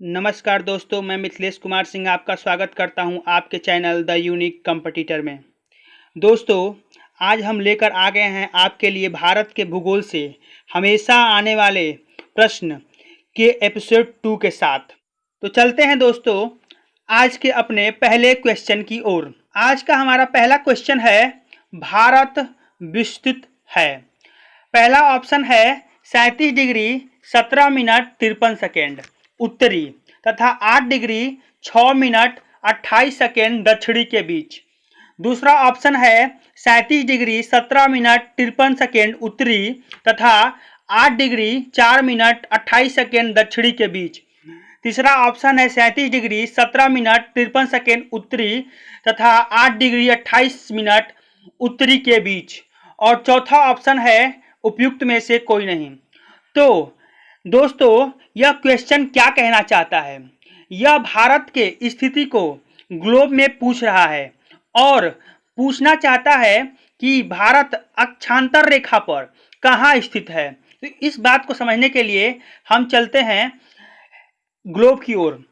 नमस्कार दोस्तों, मैं मिथिलेश कुमार सिंह आपका स्वागत करता हूं आपके चैनल द यूनिक कंपटीटर में। दोस्तों, आज हम लेकर आ गए हैं आपके लिए भारत के भूगोल से हमेशा आने वाले प्रश्न के एपिसोड 2 के साथ। तो चलते हैं दोस्तों आज के अपने पहले क्वेश्चन की ओर। आज का हमारा पहला क्वेश्चन है, भारत विस्तृत है। पहला ऑप्शन है 37 डिग्री 17 मिनट 53 सेकेंड उत्तरी तथा 8 डिग्री 6 मिनट 28 सेकेंड दक्षिणी के बीच। दूसरा ऑप्शन है 37 डिग्री 17 मिनट 53 सेकेंड उत्तरी तथा 8 डिग्री 4 मिनट 28 सेकेंड दक्षिणी के बीच। तीसरा ऑप्शन है 37 डिग्री 17 मिनट 53 सेकेंड उत्तरी तथा 8 डिग्री 28 मिनट उत्तरी के बीच। और चौथा ऑप्शन है उपयुक्त में से कोई नहीं। तो दोस्तों, यह क्वेश्चन क्या कहना चाहता है? यह भारत के स्थिति को ग्लोब में पूछ रहा है और पूछना चाहता है कि भारत अक्षांतर रेखा पर कहाँ स्थित है। तो इस बात को समझने के लिए हम चलते हैं ग्लोब की ओर।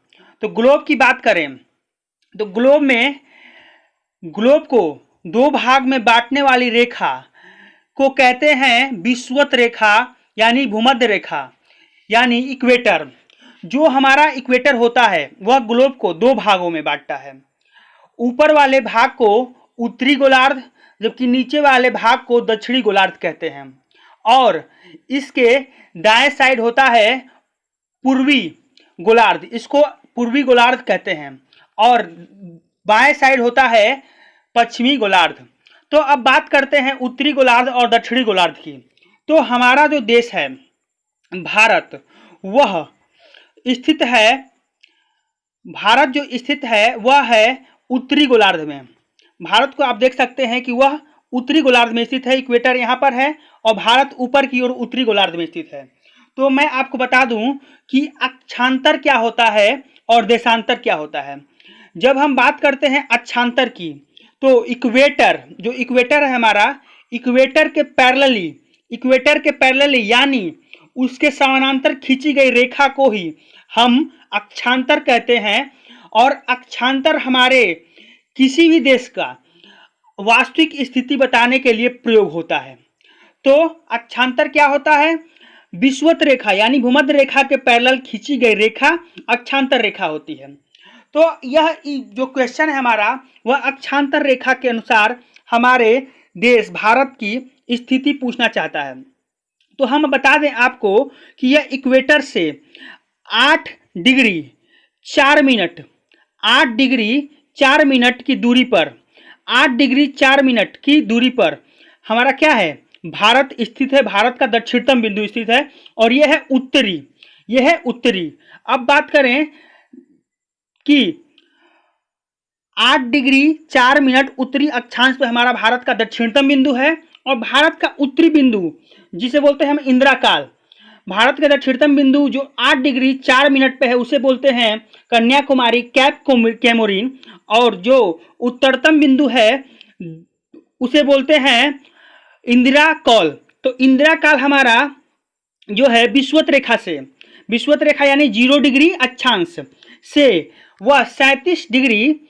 तो ग्लोब की बात करें तो ग्लोब को दो भाग में बांटने वाली रेखा को कहते हैं विषुवत रेखा यानी भूमध्य रेखा यानी इक्वेटर। जो हमारा इक्वेटर होता है वह ग्लोब को दो भागों में बांटता है। ऊपर वाले भाग को उत्तरी गोलार्ध जबकि नीचे वाले भाग को दक्षिणी गोलार्ध कहते हैं। और इसके दाएं साइड होता है पूर्वी गोलार्ध, इसको पूर्वी गोलार्ध कहते हैं। और बाएं साइड होता है पश्चिमी गोलार्ध। तो अब बात करते हैं उत्तरी गोलार्ध और दक्षिणी गोलार्ध की। तो हमारा जो देश है भारत, वह स्थित है भारत जो स्थित है वह है उत्तरी गोलार्ध में। भारत को आप देख सकते हैं कि वह उत्तरी गोलार्ध में स्थित है। इक्वेटर यहाँ पर है और भारत ऊपर की ओर उत्तरी गोलार्ध में स्थित है। तो मैं आपको बता दूं कि अक्षांतर क्या होता है और देशांतर क्या होता है। जब हम बात करते हैं अक्षांतर की, तो जो इक्वेटर है हमारा, इक्वेटर के पैरेलली यानी उसके समानांतर खींची गई रेखा को ही हम अक्षांतर कहते हैं। और अक्षांतर हमारे किसी भी देश का वास्तविक स्थिति बताने के लिए प्रयोग होता है। तो अक्षांतर क्या होता है? विषुवत रेखा यानी भूमध्य रेखा के पैरेलल खींची गई रेखा अक्षांतर रेखा होती है। तो यह जो क्वेश्चन है हमारा, वह अक्षांतर रेखा के अनुसार हमारे देश भारत की स्थिति पूछना चाहता है। तो हम बता दें आपको कि यह इक्वेटर से 8 डिग्री 4 मिनट की दूरी पर 8 डिग्री 4 मिनट की दूरी पर हमारा क्या है, भारत स्थित है। भारत का दक्षिणतम बिंदु स्थित है और यह है उत्तरी। अब बात करें कि 8 डिग्री 4 मिनट उत्तरी अक्षांश पर हमारा भारत का दक्षिणतम बिंदु है। और भारत का उत्तरी बिंदु जिसे बोलते हैं हम इंदिराकाल, भारत का दक्षिणतम बिंदु जो 8 डिग्री 4 मिनट पे है उसे बोलते हैं कन्याकुमारी कैप कैमोरिन। और जो उत्तरतम बिंदु है उसे बोलते हैं इंदिरा कॉल। तो इंदिरा काल हमारा जो है विषुवत रेखा यानी 0 डिग्री अक्षांश से वह 37 डिग्री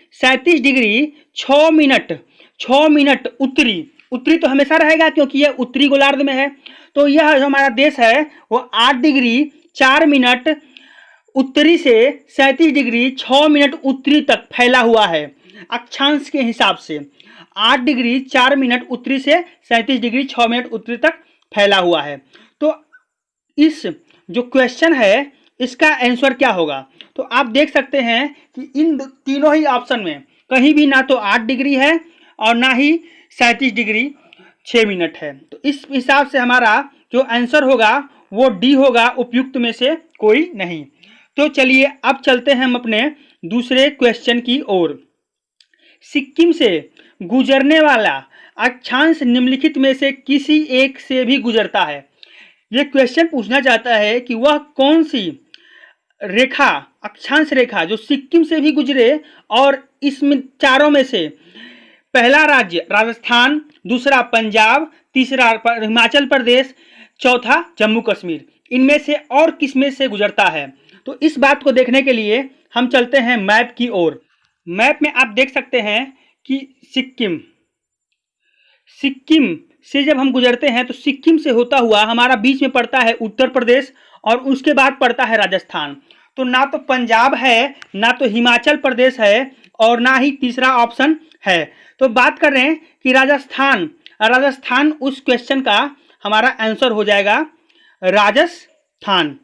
6 मिनट उत्तरी तो हमेशा रहेगा क्योंकि यह उत्तरी गोलार्ध में है। तो यह जो हमारा देश है वो 8 डिग्री 4 मिनट उत्तरी से 37 डिग्री 6 मिनट उत्तरी तक फैला हुआ है। अक्षांश के हिसाब से 8 डिग्री 4 मिनट उत्तरी से 37 डिग्री 6 मिनट उत्तरी तक फैला हुआ है। तो इस जो क्वेश्चन है इसका आंसर क्या होगा? तो आप देख सकते हैं कि इन तीनों ही ऑप्शन में कहीं भी ना तो 8 डिग्री है और ना ही 37 डिग्री 6 मिनट है। तो इस हिसाब से हमारा जो आंसर होगा वो डी होगा, उपयुक्त में से कोई नहीं। तो चलिए अब चलते हैं हम अपने दूसरे क्वेश्चन की ओर। सिक्किम से गुजरने वाला अक्षांश निम्नलिखित में से किसी एक से भी गुजरता है। यह क्वेश्चन पूछना चाहता है कि वह कौन सी रेखा, अक्षांश रेखा जो सिक्किम से भी गुजरे और इसमें चारों में से पहला राज्य राजस्थान, दूसरा पंजाब, तीसरा हिमाचल प्रदेश, चौथा जम्मू कश्मीर, इनमें से और किसमें से गुजरता है। तो इस बात को देखने के लिए हम चलते हैं मैप की ओर। मैप में आप देख सकते हैं कि सिक्किम से जब हम गुजरते हैं तो सिक्किम से होता हुआ हमारा बीच में पड़ता है उत्तर प्रदेश और उसके बाद पड़ता है राजस्थान। तो ना तो पंजाब है, ना तो हिमाचल प्रदेश है और ना ही तीसरा ऑप्शन है। तो बात कर रहे हैं कि राजस्थान उस क्वेश्चन का हमारा आंसर हो जाएगा राजस्थान।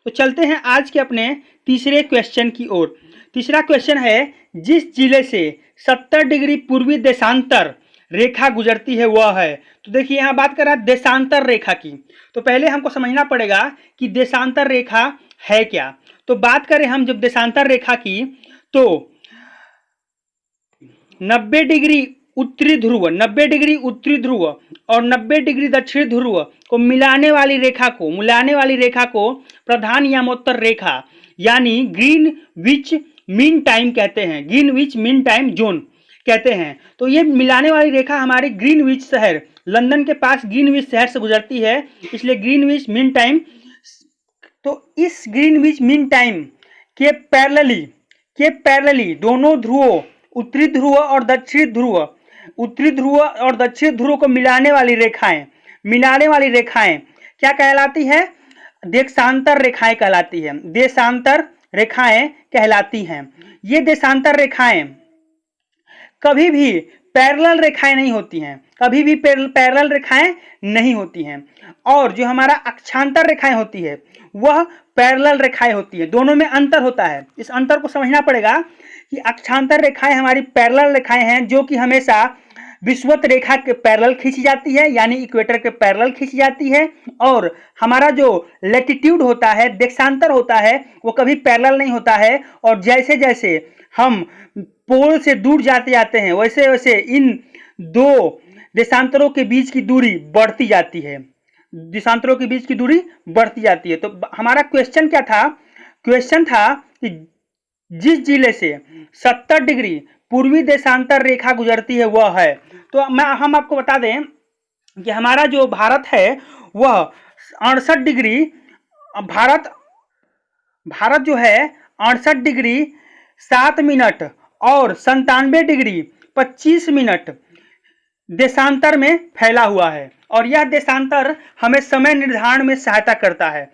तो चलते हैं आज के अपने तीसरे क्वेश्चन की ओर। तीसरा क्वेश्चन है, जिस जिले से 70 डिग्री पूर्वी देशांतर रेखा गुजरती है वह है। तो देखिए यहाँ बात कर रहा है देशांतर रेखा की। तो पहले हमको समझना पड़ेगा कि देशांतर रेखा है क्या। तो बात करें हम जब देशांतर रेखा की, तो 90 डिग्री उत्तरी ध्रुव और 90 डिग्री दक्षिण ध्रुव को मिलाने वाली रेखा को प्रधान यामोत्तर रेखा यानी ग्रीनविच मीन टाइम कहते हैं, ग्रीनविच मीन टाइम जोन कहते हैं। तो ये मिलाने वाली रेखा हमारी ग्रीनविच शहर, लंदन के पास ग्रीनविच शहर से गुजरती है, इसलिए ग्रीनविच मीन टाइम। तो इस ग्रीनविच मीन टाइम के पैरेलली दोनों ध्रुवों उत्तरी ध्रुव और दक्षिण ध्रुव को मिलाने वाली रेखाएं क्या कहलाती है? देशांतर रेखाएं कहलाती हैं। ये देशांतर रेखाएं कभी भी पैरेलल रेखाएं नहीं होती हैं, और जो हमारा अक्षांतर रेखाएं होती है वह पैरेलल रेखाएं होती है। दोनों में अंतर होता है, इस अंतर को समझना पड़ेगा कि अक्षांतर रेखाएं हमारी पैरेलल रेखाएं हैं जो कि हमेशा विषुवत रेखा के पैरेलल खींची जाती है, यानी इक्वेटर के पैरेलल खींची जाती है, और हमारा जो लैटिट्यूड होता है, देशांतर होता है, वो कभी पैरेलल नहीं होता है। और जैसे जैसे हम पोल से दूर जाते हैं वैसे वैसे इन दो देशांतरों के बीच की दूरी बढ़ती जाती है। तो हमारा क्वेश्चन क्या था? क्वेश्चन था कि जिस जिले से 70 डिग्री पूर्वी देशांतर रेखा गुजरती है वह है। तो हम आपको बता दें कि हमारा जो भारत है वह 68 डिग्री भारत जो है 68 डिग्री 7 मिनट और 97 डिग्री 25 मिनट देशांतर में फैला हुआ है, और यह देशांतर हमें समय निर्धारण में सहायता करता है।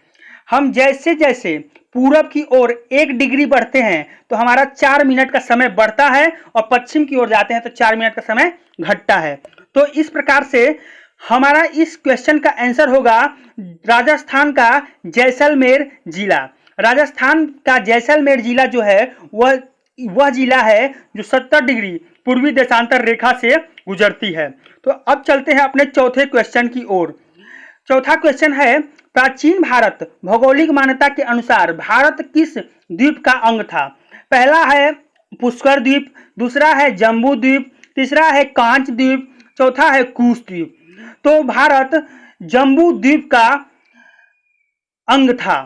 हम जैसे जैसे पूरब की ओर 1 डिग्री बढ़ते हैं तो हमारा 4 मिनट का समय बढ़ता है, और पश्चिम की ओर जाते हैं तो 4 मिनट का समय घटता है। तो इस प्रकार से हमारा इस क्वेश्चन का आंसर होगा राजस्थान का जैसलमेर जिला जो है वह जिला है जो 70 डिग्री पूर्वी देशांतर रेखा से गुजरती है। तो अब चलते हैं अपने चौथे क्वेश्चन की ओर। चौथा क्वेश्चन है, प्राचीन भारत भौगोलिक मान्यता के अनुसार भारत किस द्वीप का अंग था? पहला है पुष्कर द्वीप, दूसरा है जम्बू द्वीप, तीसरा है कांच द्वीप, चौथा है कुश द्वीप। तो भारत जम्बू द्वीप का अंग था,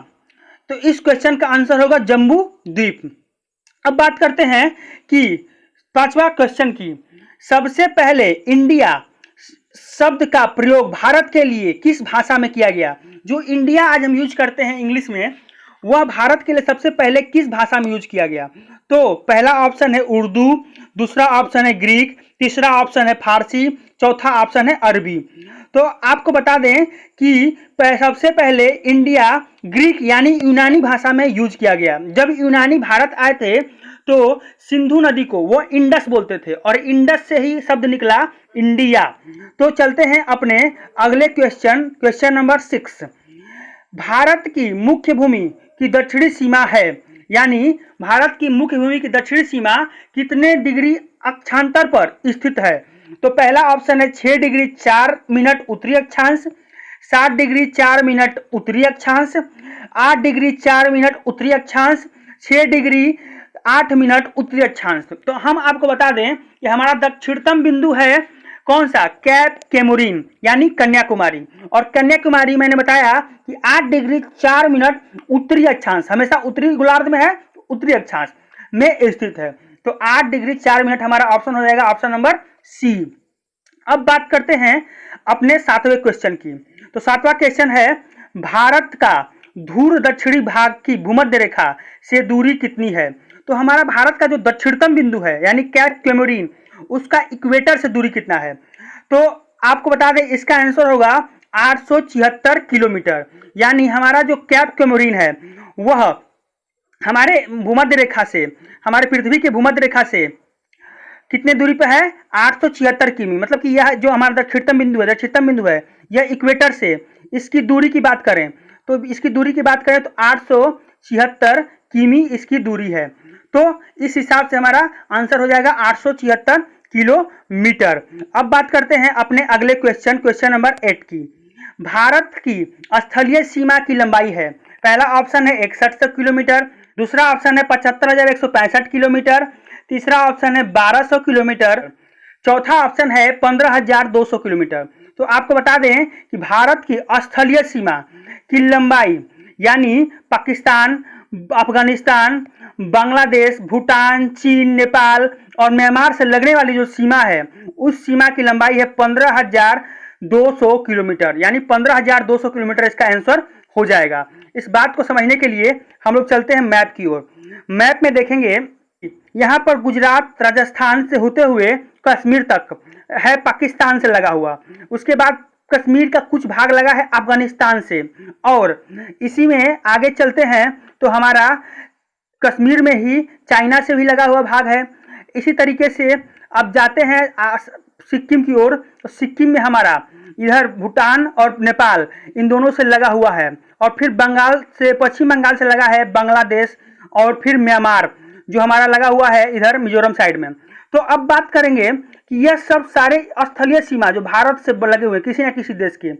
तो इस क्वेश्चन का आंसर होगा जम्बू द्वीप। अब बात करते हैं कि पांचवा क्वेश्चन की। सबसे पहले इंडिया शब्द का प्रयोग भारत के लिए किस भाषा में किया गया? जो इंडिया आज हम यूज करते हैं इंग्लिश में, वह भारत के लिए सबसे पहले किस भाषा में यूज किया गया? तो पहला ऑप्शन है उर्दू, दूसरा ऑप्शन है ग्रीक, तीसरा ऑप्शन है फारसी, चौथा ऑप्शन है अरबी। तो आपको बता दें कि सबसे पहले इंडिया ग्रीक यानी यूनानी भाषा में यूज किया गया। जब यूनानी भारत आए थे तो सिंधु नदी को वो इंडस बोलते थे, और इंडस से ही शब्द निकला इंडिया। तो चलते हैं अपने अगले क्वेश्चन नंबर 6। भारत की मुख्य भूमि की दक्षिणी सीमा है, यानी भारत की मुख्य भूमि की दक्षिणी सीमा कितने डिग्री अक्षांतर पर स्थित है? तो पहला ऑप्शन है 6 डिग्री 4 मिनट उत्तरी अक्षांश, 7 डिग्री 4 मिनट उत्तरी अक्षांश, 8 डिग्री 4 मिनट उत्तरी अक्षांश, 6 डिग्री 8 मिनट उत्तरी अक्षांश। तो हम आपको बता दें कि हमारा दक्षिणतम बिंदु है कौन सा? कैप केमुरिन यानी कन्याकुमारी, और कन्याकुमारी मैंने बताया कि 8 डिग्री 4 मिनट उत्तरी अक्षांश, हमेशा उत्तरी गोलार्ध में है, उत्तरी अक्षांश में स्थित है। तो 8 डिग्री 4 मिनट हमारा ऑप्शन हो जाएगा ऑप्शन नंबर सी। अब बात करते हैं अपने 7वें क्वेश्चन की। तो 7वां क्वेश्चन है, भारत का ध्रुव दक्षिणी भाग की भूमध्य रेखा से दूरी कितनी है। तो हमारा भारत का जो दक्षिणतम बिंदु है यानी कैप कैमोरीन, उसका इक्वेटर से दूरी कितना है। तो आपको बता दें इसका आंसर होगा 876 किलोमीटर। यानी हमारा जो कैप कैमोरीन है वह हमारे भूमध्य रेखा से, हमारे पृथ्वी के भूमध्य रेखा से कितने दूरी पर है, 876 किमी। मतलब कि यह जो हमारा दक्षिणतम बिंदु है यह इक्वेटर से इसकी दूरी की बात करें तो इसकी दूरी की बात करें तो 876 किमी इसकी दूरी है। तो इस हिसाब से हमारा आंसर हो जाएगा 876 किलोमीटर। अब बात करते हैं अपने अगले क्वेश्चन नंबर 8 की। भारत की स्थलीय सीमा की लंबाई है, पहला ऑप्शन है 6100 किलोमीटर, दूसरा ऑप्शन है 75,165 किलोमीटर, तीसरा ऑप्शन है 1200 किलोमीटर, चौथा ऑप्शन है 15,200 किलोमीटर। तो आपको बता दें कि भारत की स्थलीय सीमा की लंबाई यानी पाकिस्तान, अफगानिस्तान, बांग्लादेश, भूटान, चीन, नेपाल और म्यांमार से लगने वाली जो सीमा है उस सीमा की लंबाई है 15,200 किलोमीटर। यानी 15,200 किलोमीटर इसका आंसर हो जाएगा। इस बात को समझने के लिए हम लोग चलते हैं मैप की ओर। मैप में देखेंगे यहाँ पर गुजरात, राजस्थान से होते हुए कश्मीर तक है पाकिस्तान से लगा हुआ, उसके बाद कश्मीर का कुछ भाग लगा है अफगानिस्तान से, और इसी में आगे चलते हैं तो हमारा कश्मीर में ही चाइना से भी लगा हुआ भाग है। इसी तरीके से अब जाते हैं सिक्किम की ओर, तो सिक्किम में हमारा इधर भूटान और नेपाल इन दोनों से लगा हुआ है, और फिर बंगाल से, पश्चिम बंगाल से लगा है बांग्लादेश, और फिर म्यांमार जो हमारा लगा हुआ है इधर मिजोरम साइड में। तो अब बात करेंगे कि यह सब सारे स्थलीय सीमा जो भारत से लगे हुए किसी न किसी देश के,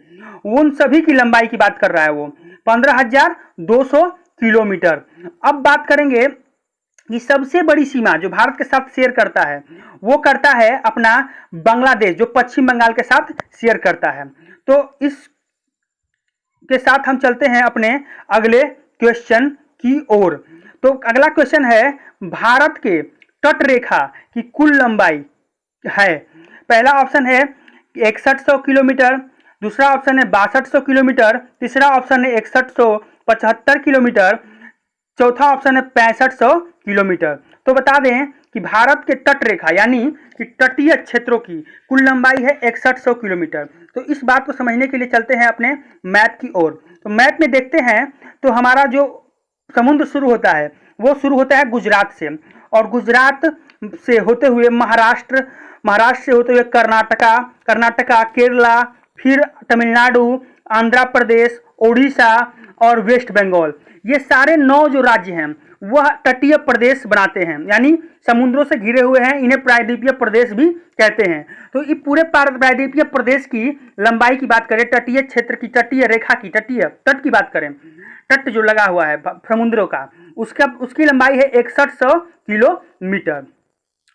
उन सभी की लंबाई की बात कर रहा है वो 15,200 किलोमीटर। अब बात करेंगे कि सबसे बड़ी सीमा जो भारत के साथ शेयर करता है वो करता है अपना बांग्लादेश, जो पश्चिम बंगाल के साथ शेयर करता है। तो इस के साथ हम चलते हैं अपने अगले क्वेश्चन की ओर। तो अगला क्वेश्चन है, भारत के तट रेखा की कुल लंबाई है, पहला ऑप्शन है 6100 किलोमीटर, दूसरा ऑप्शन है 6200 किलोमीटर, तीसरा ऑप्शन है 6175 किलोमीटर, चौथा ऑप्शन है 6500 किलोमीटर। तो बता दें कि भारत के तट रेखा यानी कि तटीय क्षेत्रों की कुल लंबाई है 6100 किलोमीटर। तो इस बात को समझने के लिए चलते हैं अपने मैप की ओर। तो मैप में देखते हैं तो हमारा जो समुद्र शुरू होता है वो शुरू होता है गुजरात से, और गुजरात से होते हुए महाराष्ट्र, महाराष्ट्र से होते हुए कर्नाटका, केरला, फिर तमिलनाडु, आंध्र प्रदेश, ओडिशा और वेस्ट बंगाल, ये सारे 9 जो राज्य हैं वह तटीय प्रदेश बनाते हैं, यानी समुद्रों से घिरे हुए हैं। इन्हें प्रायद्वीपीय प्रदेश भी कहते हैं। तो ये पूरे प्रायद्वीपीय प्रदेश की लंबाई की बात करें, तटीय क्षेत्र की, तटीय रेखा की, तटीय तट की बात करें, तट जो लगा हुआ है समुद्रों का, उसकी लंबाई है 6100 किलोमीटर।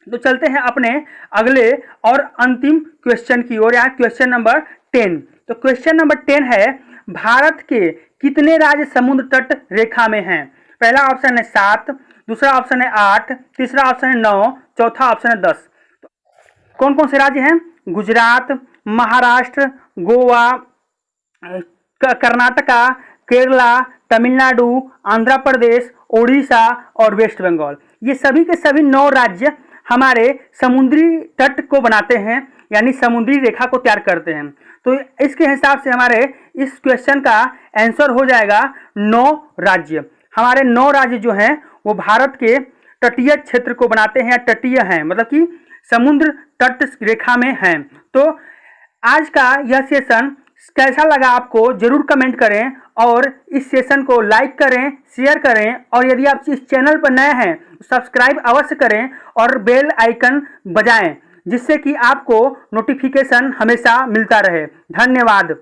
तो चलते हैं अपने अगले और अंतिम क्वेश्चन की ओर, या क्वेश्चन नंबर 10। तो क्वेश्चन नंबर 10 है, भारत के कितने राज्य समुद्र तट रेखा में हैं। पहला ऑप्शन है 7, दूसरा ऑप्शन है 8, तीसरा ऑप्शन है 9, चौथा ऑप्शन है 10। तो कौन कौन से राज्य हैं? गुजरात, महाराष्ट्र, गोवा, कर्नाटका, केरला, तमिलनाडु, आंध्र प्रदेश, ओडिशा और वेस्ट बंगाल। ये सभी के सभी 9 राज्य हमारे समुद्री तट को बनाते हैं, यानी समुद्री रेखा को तैयार करते हैं। तो इसके हिसाब से हमारे इस क्वेश्चन का आंसर हो जाएगा 9 राज्य। हमारे 9 राज्य जो हैं वो भारत के तटीय क्षेत्र को बनाते हैं, तटीय हैं, मतलब कि समुद्र तट रेखा में हैं। तो आज का यह सेशन कैसा लगा आपको जरूर कमेंट करें, और इस सेशन को लाइक करें, शेयर करें, और यदि आप इस चैनल पर नए हैं सब्सक्राइब अवश्य करें और बेल आइकन बजाएं, जिससे कि आपको नोटिफिकेशन हमेशा मिलता रहे। धन्यवाद।